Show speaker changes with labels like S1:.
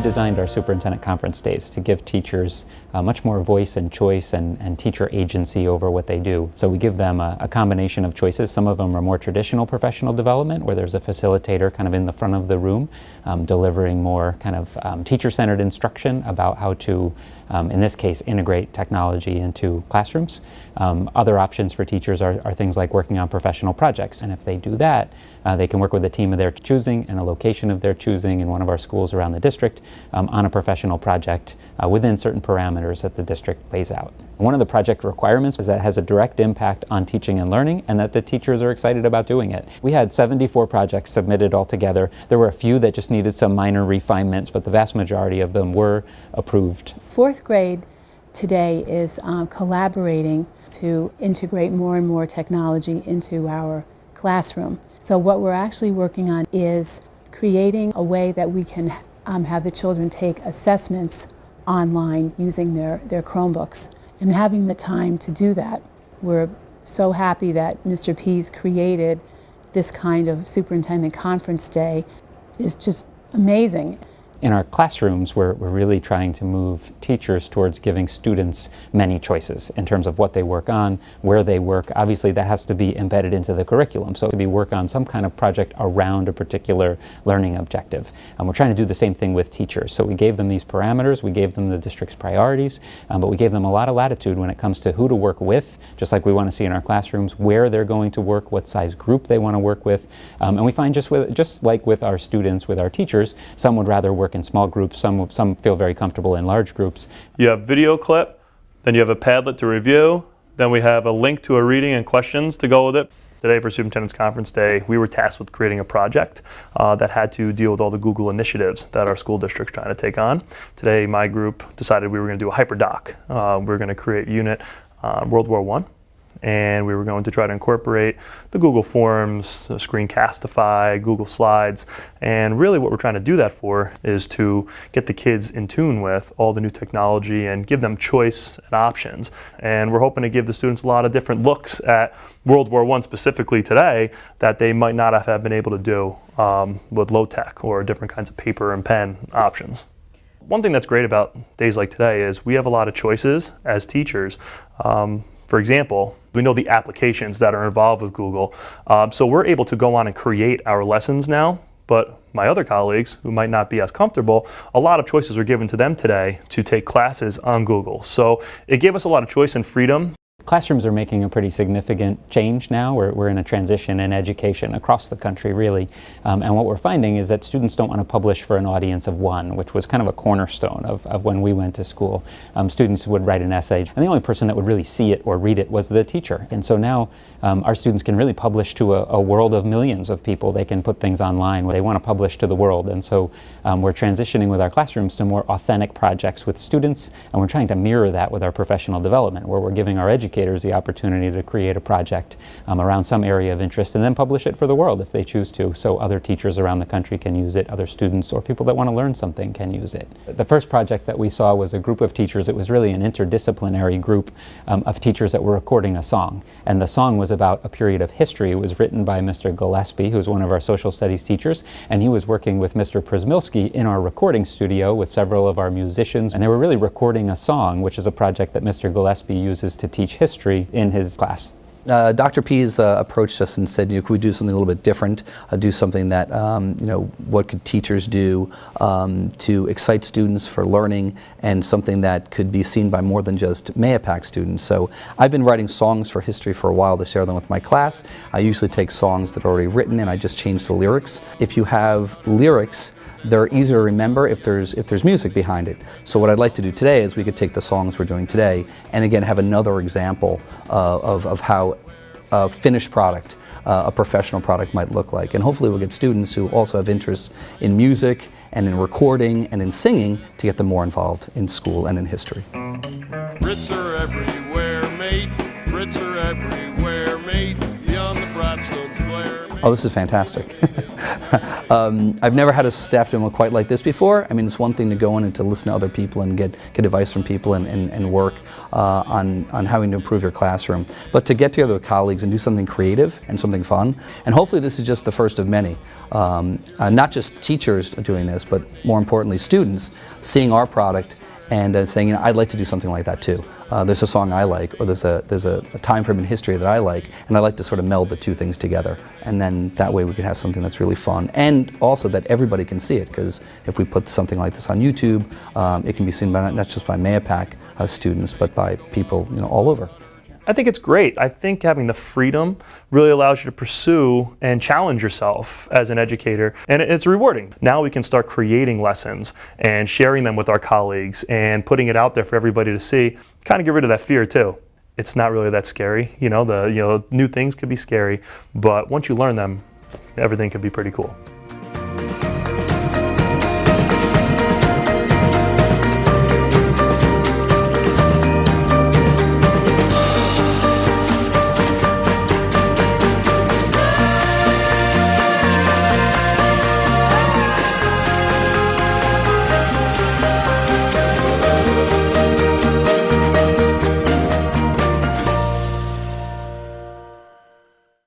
S1: redesigned our superintendent conference days to give teachers much more voice and choice and teacher agency over what they do. So we give them a combination of choices. Some of them are more traditional professional development, where there's a facilitator kind of in the front of the room, delivering more kind of teacher-centered instruction about how to, in this case, integrate technology into classrooms. Other options for teachers are things like working on professional projects, and if they do that, they can work with a team of their choosing in a location of their choosing in one of our schools around the district on a professional project within certain parameters that the district lays out. One of the project requirements is that it has a direct impact on teaching and learning, and that the teachers are excited about doing it. We had 74 projects submitted altogether. There were a few that just needed some minor refinements, but the vast majority of them were approved.
S2: Fourth grade today is collaborating to integrate more and more technology into our classroom. So what we're actually working on is creating a way that we can have the children take assessments online using their Chromebooks, and having the time to do that. We're so happy that Mr. Pease created this kind of superintendent conference day. Is just amazing.
S1: In our classrooms, we're really trying to move teachers towards giving students many choices in terms of what they work on, where they work. Obviously, that has to be embedded into the curriculum, so we work on some kind of project around a particular learning objective. And we're trying to do the same thing with teachers. So we gave them these parameters, we gave them the district's priorities, but we gave them a lot of latitude when it comes to who to work with, just like we want to see in our classrooms, where they're going to work, what size group they want to work with. And we find just like with our students, with our teachers, some would rather work in small groups, some feel very comfortable in large groups.
S3: You have video clip, then you have a Padlet to review, then we have a link to a reading and questions to go with it. Today for Superintendent's Conference Day, we were tasked with creating a project that had to deal with all the Google initiatives that our school district's trying to take on. Today my group decided we were going to do a hyperdoc. We were going to create a unit World War I. And we were going to try to incorporate the Google Forms, Screencastify, Google Slides, and really what we're trying to do that for is to get the kids in tune with all the new technology and give them choice and options. And we're hoping to give the students a lot of different looks at World War I specifically today that they might not have been able to do with low tech or different kinds of paper and pen options. One thing that's great about days like today is we have a lot of choices as teachers. For example, we know the applications that are involved with Google, so we're able to go on and create our lessons now, but my other colleagues who might not be as comfortable, a lot of choices were given to them today to take classes on Google. So it gave us a lot of choice and freedom.
S1: Classrooms are making a pretty significant change now. We're in a transition in education across the country, really. And what we're finding is that students don't want to publish for an audience of one, which was kind of a cornerstone of when we went to school. Students would write an essay, and the only person that would really see it or read it was the teacher. And so now our students can really publish to a world of millions of people. They can put things online. They want to publish to the world. And so we're transitioning with our classrooms to more authentic projects with students, and we're trying to mirror that with our professional development, where we're giving our educators the opportunity to create a project around some area of interest and then publish it for the world if they choose to, so other teachers around the country can use it, other students or people that want to learn something can use it. The first project that we saw was a group of teachers. It was really an interdisciplinary group of teachers that were recording a song, and the song was about a period of history. It was written by Mr. Gillespie, who's one of our social studies teachers, and he was working with Mr. Przmilski in our recording studio with several of our musicians, and they were really recording a song, which is a project that Mr. Gillespie uses to teach history in his class.
S4: Dr. Pease approached us and said, could we do something a little bit different, do something that, what could teachers do to excite students for learning, and something that could be seen by more than just Mahopac students. So I've been writing songs for history for a while to share them with my class. I usually take songs that are already written and I just change the lyrics. If you have lyrics, they're easier to remember if there's music behind it. So what I'd like to do today is we could take the songs we're doing today and again have another example of how a finished product, a professional product might look like. And hopefully we'll get students who also have interests in music and in recording and in singing to get them more involved in school and in history.
S5: Brits are everywhere, mate. Brits are everywhere, mate. Beyond the bright sun's glare, mate.
S4: Oh, this is fantastic. I've never had a staff demo quite like this before. I mean, it's one thing to go in and to listen to other people and get advice from people and work on how to improve your classroom. But to get together with colleagues and do something creative and something fun, and hopefully this is just the first of many. Not just teachers doing this, but more importantly students seeing our product and saying, you know, I'd like to do something like that too. There's a song I like, or there's a time frame in history that I like, and I like to sort of meld the two things together. And then that way we can have something that's really fun, and also that everybody can see it, because if we put something like this on YouTube, it can be seen by not just by Mahopac students, but by people, you know, all over.
S3: I think it's great. I think having the freedom really allows you to pursue and challenge yourself as an educator, and it's rewarding. Now we can start creating lessons and sharing them with our colleagues and putting it out there for everybody to see. Kind of get rid of that fear too. It's not really that scary. You know, new things could be scary, but once you learn them, everything could be pretty cool.